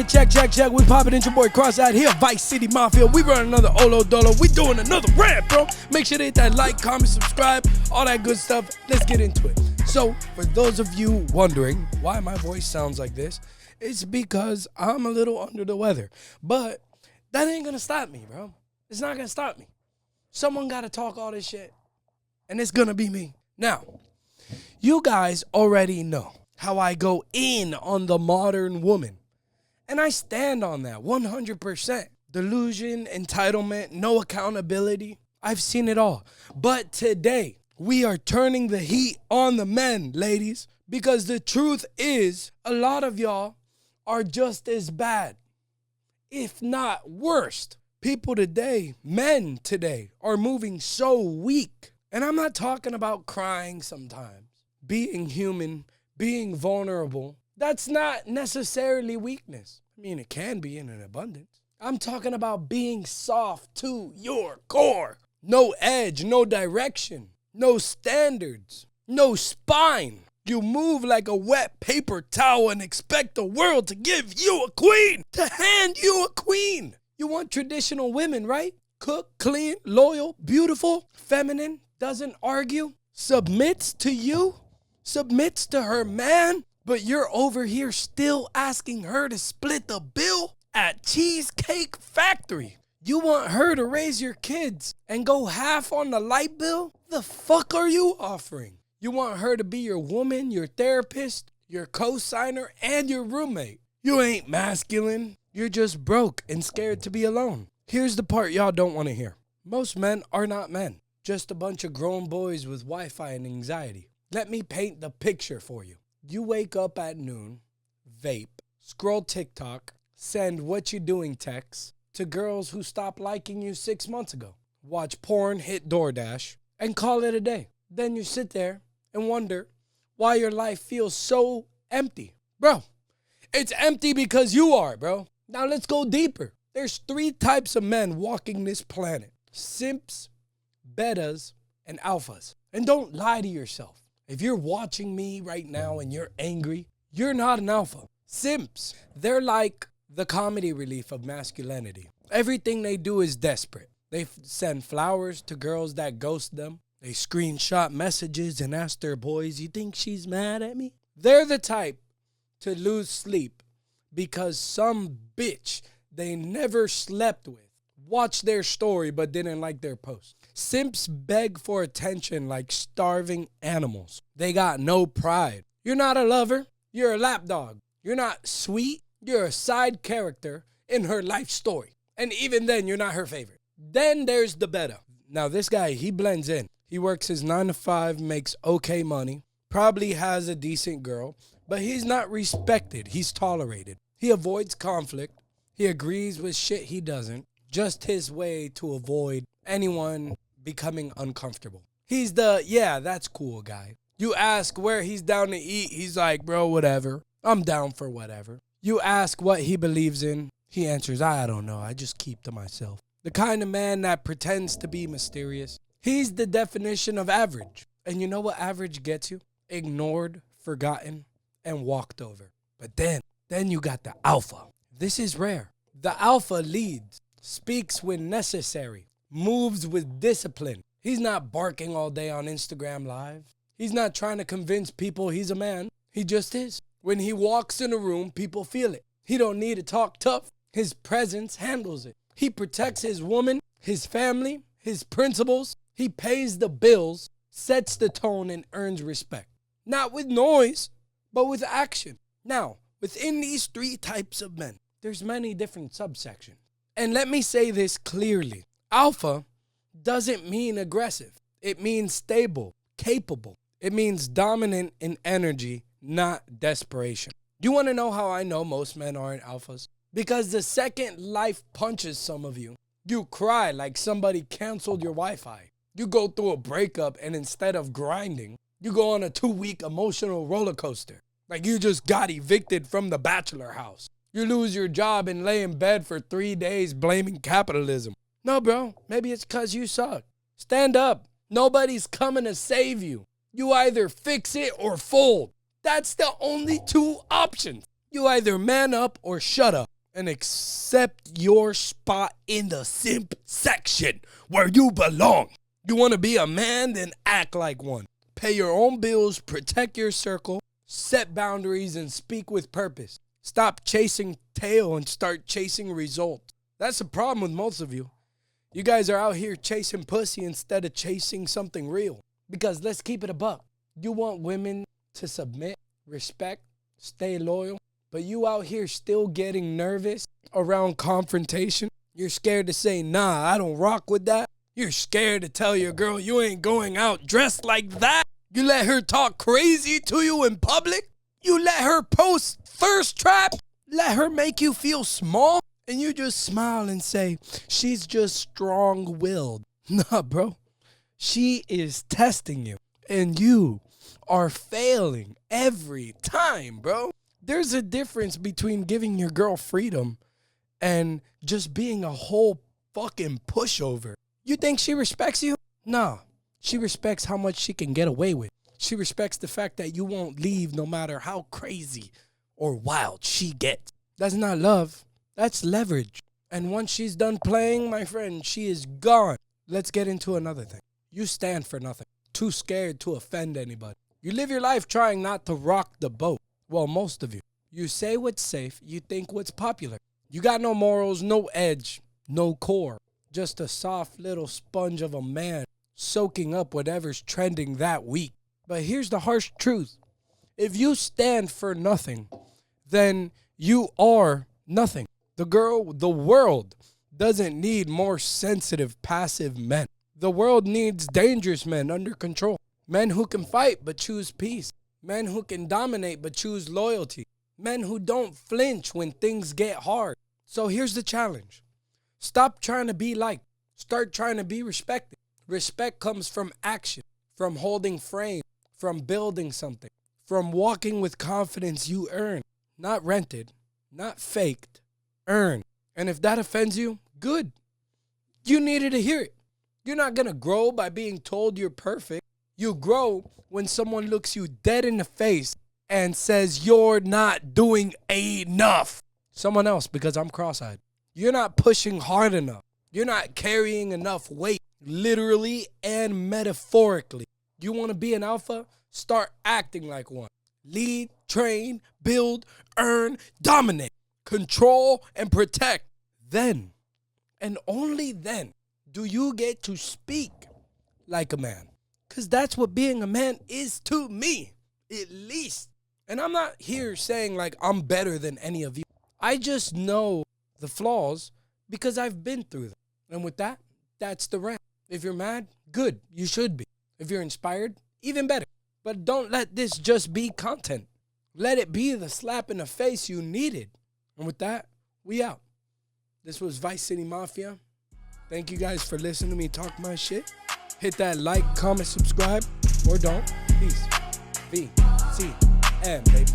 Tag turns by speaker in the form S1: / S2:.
S1: Standing check. We poppin' in your boy Cross out here, Vice City Mafia. We run another Olo Dolo. We doing another rant, bro. Make sure to hit that like, comment, subscribe, all that good stuff. Let's get into it. So, for those of you wondering why my voice sounds like this, it's because I'm a little under the weather. But that ain't gonna stop me, bro. It's not gonna stop me. Someone gotta talk all this shit, and it's gonna be me. Now, you guys already know how I go in on the modern woman. And I stand on that 100%. Delusion, entitlement, no accountability. I've seen it all. But today, we are turning the heat on the men, ladies. Because the truth is, a lot of y'all are just as bad, if not worse. People today, men today, are moving so weak. And I'm not talking about crying sometimes. Being human, being vulnerable. That's not necessarily weakness. I mean, it can be in an abundance. I'm talking about being soft to your core. No edge, no direction, no standards, no spine. You move like a wet paper towel and expect the world to give you a queen, to hand you a queen. You want traditional women, right? Cook, clean, loyal, beautiful, feminine, doesn't argue, submits to you, submits to her man. But you're over here still asking her to split the bill at Cheesecake Factory. You want her to raise your kids and go half on the light bill? The fuck are you offering? You want her to be your woman, your therapist, your co-signer, and your roommate. You ain't masculine. You're just broke and scared to be alone. Here's the part y'all don't want to hear. Most men are not men. Just a bunch of grown boys with Wi-Fi and anxiety. Let me paint the picture for you. You wake up at noon, vape, scroll TikTok, send what you doing texts to girls who stopped liking you 6 months ago. Watch porn, hit DoorDash, and call it a day. Then you sit there and wonder why your life feels so empty. Bro, it's empty because you are, bro. Now let's go deeper. There's 3 types of men walking this planet. Simps, betas, and alphas. And don't lie to yourself. If you're watching me right now and you're angry, you're not an alpha. Simps, they're like the comedy relief of masculinity. Everything they do is desperate. They send flowers to girls that ghost them. They screenshot messages and ask their boys, "You think she's mad at me?" They're the type to lose sleep because some bitch they never slept with watched their story but didn't like their post. Simps beg for attention like starving animals. They got no pride. You're not a lover. You're a lapdog. You're not sweet. You're a side character in her life story. And even then, you're not her favorite. Then there's the beta. Now, this guy, he blends in. He works his 9 to 5, makes okay money, probably has a decent girl, but he's not respected. He's tolerated. He avoids conflict. He agrees with shit he doesn't. Just his way to avoid anyone becoming uncomfortable. He's the, yeah, that's cool guy. You ask where he's down to eat, he's like, bro, whatever. I'm down for whatever. You ask what he believes in, he answers, I don't know, I just keep to myself. The kind of man that pretends to be mysterious. He's the definition of average. And you know what average gets you? Ignored, forgotten, and walked over. But then you got the alpha. This is rare. The alpha leads, speaks when necessary, moves with discipline. He's not barking all day on Instagram Live. He's not trying to convince people he's a man. He just is. When he walks in a room, people feel it. He don't need to talk tough. His presence handles it. He protects his woman, his family, his principles. He pays the bills, sets the tone, and earns respect. Not with noise, but with action. Now, within these 3 types of men, there's many different subsections. And let me say this clearly. Alpha doesn't mean aggressive. It means stable, capable. It means dominant in energy, not desperation. You want to know how I know most men aren't alphas? Because the second life punches some of you, you cry like somebody canceled your Wi-Fi. You go through a breakup and instead of grinding, you go on a 2-week emotional roller coaster. Like you just got evicted from the bachelor house. You lose your job and lay in bed for 3 days blaming capitalism. No, bro, maybe it's because you suck. Stand up. Nobody's coming to save you. You either fix it or fold. That's the only 2 options. You either man up or shut up and accept your spot in the simp section where you belong. You want to be a man, then act like one. Pay your own bills, protect your circle, set boundaries, and speak with purpose. Stop chasing tail and start chasing results. That's the problem with most of you. You guys are out here chasing pussy instead of chasing something real. Because let's keep it a buck. You want women to submit, respect, stay loyal, but you out here still getting nervous around confrontation. You're scared to say, nah, I don't rock with that. You're scared to tell your girl you ain't going out dressed like that. You let her talk crazy to you in public. You let her post thirst trap. Let her make you feel small. And you just smile and say, she's just strong-willed. Nah, bro. She is testing you. And you are failing every time, bro. There's a difference between giving your girl freedom and just being a whole fucking pushover. You think she respects you? Nah. She respects how much she can get away with. She respects the fact that you won't leave no matter how crazy or wild she gets. That's not love. That's leverage. And once she's done playing, my friend, she is gone. Let's get into another thing. You stand for nothing. Too scared to offend anybody. You live your life trying not to rock the boat. Well, most of you. You say what's safe. You think what's popular. You got no morals, no edge, no core. Just a soft little sponge of a man soaking up whatever's trending that week. But here's the harsh truth. If you stand for nothing, then you are nothing. The world doesn't need more sensitive, passive men. The world needs dangerous men under control. Men who can fight but choose peace. Men who can dominate but choose loyalty. Men who don't flinch when things get hard. So here's the challenge. Stop trying to be liked. Start trying to be respected. Respect comes from action, from holding frame, from building something, from walking with confidence you earn. Not rented, not faked, earned. And if that offends you, good. You needed to hear it. You're not going to grow by being told you're perfect. You grow when someone looks you dead in the face and says you're not doing enough. Someone else, because I'm cross-eyed. You're not pushing hard enough. You're not carrying enough weight, literally and metaphorically. You want to be an alpha? Start acting like one. Lead, train, build, earn, dominate, control, and protect. Then, and only then, do you get to speak like a man. Because that's what being a man is to me, at least. And I'm not here saying like I'm better than any of you. I just know the flaws because I've been through them. And with that, that's the rant. If you're mad, good, you should be. If you're inspired, even better. But don't let this just be content. Let it be the slap in the face you needed. And with that, we out. This was Vice City Mafia. Thank you guys for listening to me talk my shit. Hit that like, comment, subscribe, or don't. Peace. VCM, baby.